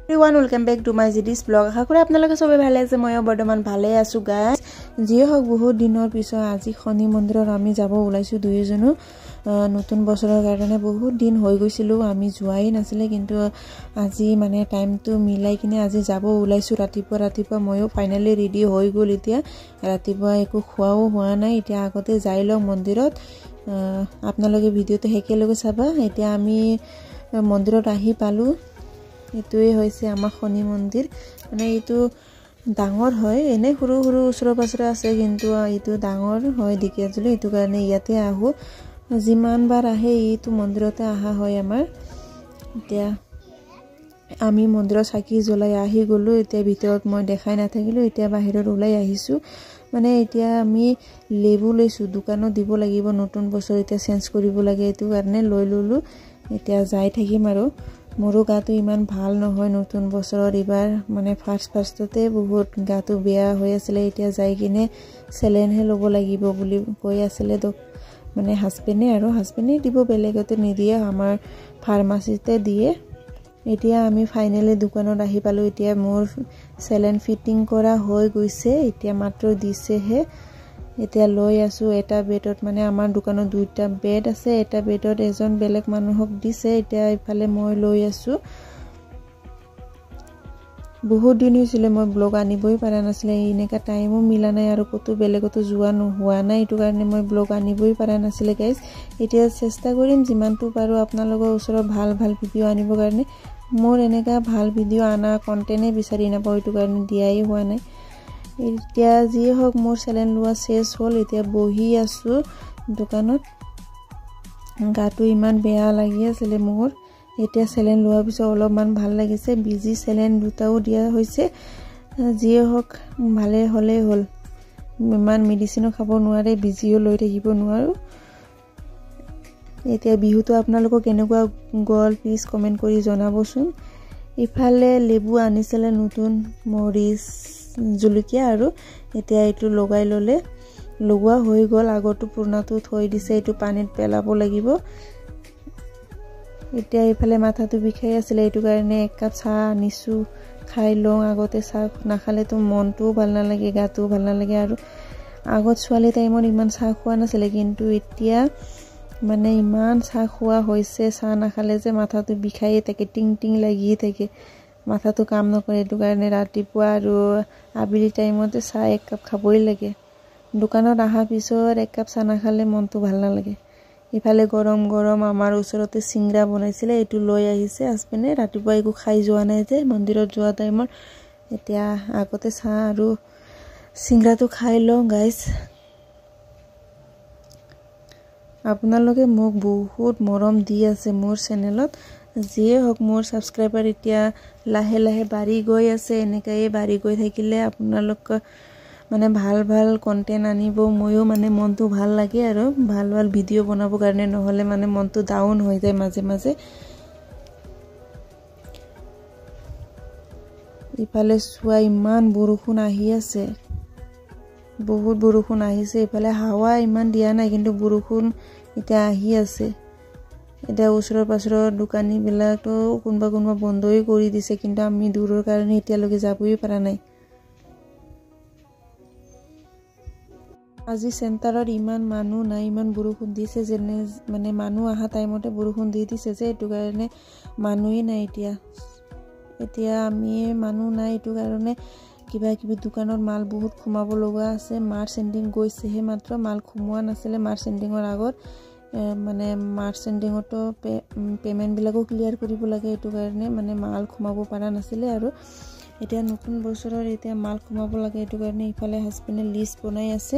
Everyone, welcome back to my GD's blog. আশা কৰি আপোনালোকে সবে ভালে আছে ময়ো বৰ্তমান ভালে আছো গাইস যিয়ে হওক বহুত দিনৰ পিছত আজি শনি মন্দিৰত আমি যাব ওলাইছো দুইজনো নতুন বছৰৰ কাৰণে বহুত দিন হৈ গৈছিল আমি যোৱাই নাছিলে কিন্তু আজি মানে টাইমটো মিলাই কিনে আজি যাব ওলাইছো ৰাতিপুৱা ময়ো ফাইনালি ৰেডি হৈ গল এতিয়া ৰাতিপুৱা একো খোৱাও হোৱা নাই এতিয়া আগতে যাই লও মন্দিৰত আপোনালোকে ভিডিওটো হেকেলগে চাবা এতিয়া আমি মন্দিৰত আহি পালো এটোই হৈছে আমাৰ শনি মন্দিৰ মানে এটো ডাঙৰ হয় এনে সৰু সৰু উছৰ পাছৰ আছে কিন্তু এটো ডাঙৰ হয় দিকেজলি এটো কাৰণে ইয়াতে আহো যিমান বাৰ আহে এটো মন্দিৰতে আহা হয় আমাৰ এতিয়া আমি মন্দিৰৰ চাকি জ্বলাই আহি গলো এতিয়া ভিতৰত মই দেখাই নাথাকিলো এতিয়া বাহিৰত ওলাই আহিছো মানে এতিয়া আমি লেবু লৈছো দোকানত দিব লাগিব নতুন বছৰ এতিয়া চেঞ্জ কৰিব লাগে এটো কাৰণে লৈ ললো এতিয়া যাই থাকিম আৰু মোৰো গাটো ইমান ভাল নহয় নতুন বছৰৰ এবাৰ মানে ফাৰ্ষ্টতে বহুত গাটো বেয়া হৈ আছিল এতিয়া যাই কিনে সেলেন হে লব লাগিব বুলি কৈ আছিল মানে হাজবেণ্ডে দিব বেলেগতে নিদিয়ে আমাৰ ফাৰ্মাসিতে দিয়ে এতিয়া আমি ফাইনালি দোকানত আহি পালো এতিয়া মোৰ সেলেন ফিটিং কৰা হৈ গৈছে এতিয়া মাত্ৰ দিছেহে এতিয়া লৈ আছো এটা বেডত মানে আমাৰ দোকানত দুইটা বেড আছে এটা বেডত এজন বেলেগ মানুহক দিছে এতিয়া ইফালে মই লৈ আছো বহুত দিন হৈছিল মই ব্লগ আনিবই পাৰা নাছিল এনেকা টাইমো মিলা নাই আৰু কত বেলেগতো যোৱা নোহোৱা নাই এটো কাৰণে মই ব্লগ আনিবই পাৰা নাছিল গাইস এতিয়া চেষ্টা কৰিম যিমানটো পাৰো আপোনালোকৰ ওচৰত ভাল ভিডিও আনিবৰ কাৰণে মোৰ এনেকা ভাল ভিডিও আনা কন্টেন্টে বিচাৰি নাপাও এটো কাৰণে দিয়াই হোৱা নাই এতিয়া যি হওক মোৰ সেলেন লোৱা শেষ হল এতিয়া বহি আছো দোকানত গাটো ইমান বেয়া লাগি আছিল মোৰ এতিয়া সেলেন লোৱা পিছত অলপমান ভাল লাগিছে বিজি সেলেন দুটাও দিয়া হৈছে যি হওক ভালে হলে হল ইমান মেডিসিনো খাব নোৱাৰে বিজিও লৈ থাকিব নোৱাৰো এতিয়া বিহুটো আপোনালোকক কেনেকুৱা গল প্লিজ কমেন্ট কৰি জনাবচোন ইফালে লেবু আনিছিল নতুন মৰিচ জুলকিয়া আৰু এতিয়া এটো লগাই ললে লগোৱা হৈ গল আগটো পুৰণাটো থৈ দিছে এটো পানীত পেলাব লাগিব এতিয়া ইফালে মাথাটো বিষাই আছিল এটো কাৰণে এক কাপ চাহ আনিছো খাই লও আগতে চাহ নাখালে তো মনটো ভাল নালাগে গাটো ভাল নালাগে আৰু আগত ছোৱালী টাইমত ইমান চাহ খোৱা নাছিল কিন্তু এতিয়া মানে ইমান চাহ খোৱা হৈছে চাহ নাখালে যে মাথাটো বিষাই থাকে টিং লাগি থাকে মাথাটো কাম নকৰে এটো কাৰণে ৰাতিপুৱা আৰু আবেলি টাইমতে চাহ এক কাপ খাবই লাগে দোকানত আহা পিছত এক কাপ চাহ নাখালে মনটো ভাল নালাগে ইফালে গৰম আমাৰ ওচৰতে সিংৰা বনাইছিলে এটো লৈ আহিছে হাজবেণ্ডে ৰাতিপুৱা একো খাই যোৱা নাই যে মন্দিৰত যোৱা টাইমত এতিয়া আগতে চাহ আৰু সিংৰাটো খাই লও গাইস আপোনালোকে মোক বহুত মৰম দি আছে মোৰ চেনেলত যিয়ে হওক মোৰ সাবস্ক্ৰাইবাৰ এতিয়া লাহে বাঢ়ি গৈ আছে এনেকৈ বাঢ়ি গৈ থাকিলে আপোনালোক মানে ভাল কন্টেন্ট আনিব ময়ো মানে মনটো ভাল লাগে আৰু ভাল ভিডিও বনাব কাৰণে নহলে মানে মনটো ডাউন হৈ যায় মাজে ইফালে সোৱা ইমান বৰষুণ আহি আছে বহুত বৰষুণ আহিছে ইফালে হাৱা ইমান দিয়া নাই কিন্তু বৰষুণ এতিয়া আহি আছে এতিয়া ওচৰৰ পাছৰৰ দোকানী বিলাকটো কোনবা বন্ধই কৰি দিছে কিন্তু আমি দূৰৰ কাৰণে এতিয়ালৈকে যাবই পাৰা নাই আজি চেণ্টাৰত ইমান মানুহ নাই ইমান বৰষুণ দিছে যে মানে মানুহ আহা টাইমতে বৰষুণ দি দিছে যে এটো কাৰণে মানুহে নাই এতিয়া আমি মানুহ নাই এটো কাৰণে কিবা দোকানত মাল বহুত খুমাব লগা আছে মাৰ্চ এন্ডিং গৈছেহে মাত্ৰ মাল খুমোৱা নাছিলে মাৰ্চ এন্ডিংৰ আগত মানে মাৰ্চ এন্ডিংতো পেমেন্ট বিলাকো ক্লিয়াৰ কৰিব লাগে এটো কাৰণে মানে মাল খুমাব পাৰা নাছিলে আৰু এতিয়া নতুন বছৰৰ এতিয়া মাল খুমাব লাগে এটো কাৰণে ইফালে হাজবেণ্ডে লিষ্ট বনাই আছে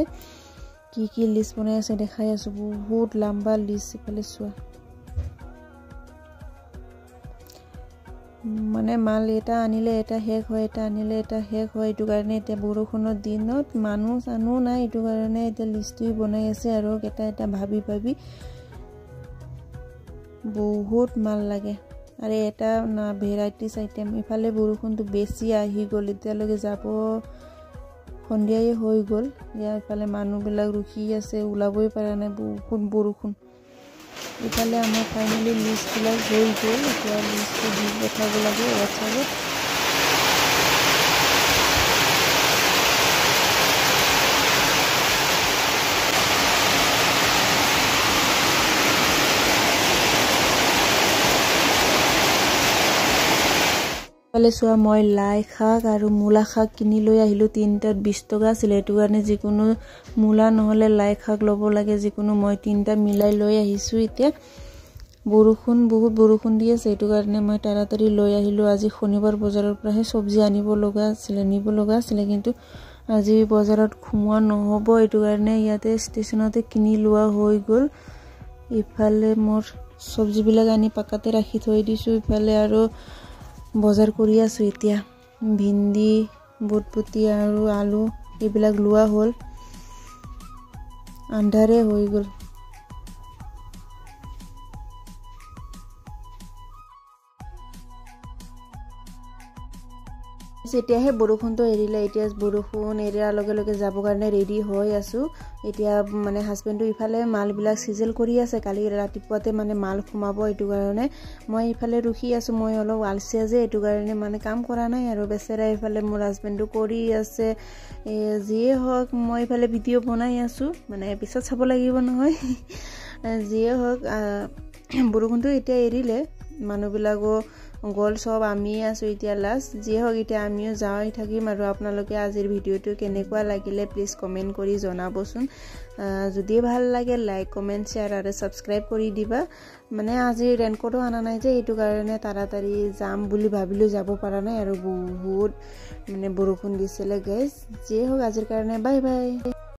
কি লিষ্ট বনাই আছে দেখাই আছো বহুত লম্বা লিষ্ট ইফালে চোৱা মানে মাল এটা আনিলে এটা শেষ হয় এটা আনিলে এটা শেষ হয় এটো কাৰণে এতিয়া বৰষুণৰ দিনত মানুহ চানু নাই এটো কাৰণে এতিয়া লিষ্টটো বনাই আছে আৰু এটা ভাবি বহুত মাল লাগে আৰু এটা না ভেৰাইটিজ আইটেম ইফালে বৰষুণটো বেছি আহি গল এতিয়ালৈকে যাব সন্ধিয়াই হৈ গল ইয়াৰ ইফালে মানুহবিলাক ৰখি আছে ওলাবই পাৰা নাই বহুত বৰষুণ ইফালে আমাৰ ফাইনালি লিষ্ট বিলাক হৈ গল এতিয়া লিষ্টটো দি পঠাব লাগে WhatsApp পালে চোৱা মই লাই শাক আৰু মূলা শাক কিনি লৈ আহিলোঁ 3টাত 20 টকা আছিল এটো কাৰণে যিকোনো মূলা নহলে লাই শাক ল'ব লাগে যিকোনো মই 3টা মিলাই লৈ আহিছোঁ এতিয়া বৰষুণ বহুত বৰষুণ দি আছে এটো কাৰণে মই তাৰাতাৰি লৈ আহিলোঁ আজি শনিবাৰ বজাৰৰ পৰাহে সবজি আনিব লগা আছিল কিন্তু আজি বজাৰত খুমুৱা নহব এটো কাৰণে ইয়াতে ষ্টেচনতে কিনি লোৱা হৈ গল ইফালে মোৰ সবজি বিলাক আনি পাকাতে ৰাখি থৈ দিছো ইফালে আৰু বজাৰ কৰি আছো এতিয়া ভিন্দি বুটপুতি আৰু আলু এইবিলাক লোৱা হ'ল আন্ধাৰে হৈ গল এতিয়াহে বৰষুণটো এৰিলে এতিয়া বৰষুণ এৰাৰ লগে লগে যাব কাৰণে ৰেডি হৈ আছো এতিয়া মানে হাজবেণ্ডটো ইফালে মালবিলাক সিজল কৰি আছে কালি ৰাতিপুৱাতে মানে মাল খুমাব এটো কাৰণে মই ইফালে ৰখি আছো মই অলপ আলচিয়া যে এটো কাৰণে মানে কাম কৰা নাই আৰু বেচেৰা ইফালে মোৰ হাজবেণ্ডটো কৰি আছে যিয়ে হওক মই ইফালে ভিডিও বনাই আছো মানে পিছত চাব লাগিব নহয় যিয়ে হওক বৰষুণটো এতিয়া এৰিলে মানুহবিলাকো গল সব আমি আছো এতিয়া লাষ্ট যি হক এতিয়া আমিও যাই থাকিম আৰু আপোনালোকে আজিৰ ভিডিওটো কেনেকুৱা লাগিলে প্লিজ কমেন্ট কৰি জনাবচোন যদি ভাল লাগে লাইক কমেন্ট শেয়াৰ আৰু সাবস্ক্ৰাইব কৰি দিবা মানে আজি ৰেনকোটো আনা নাই যে এটো কাৰণে তাৰাতাৰি যাম বুলি ভাবিলো যাব পাৰা নাই আৰু বহুত মানে বৰষুণ দিছিলে গাইস যি হক আজিৰ কাৰণে বাই বাই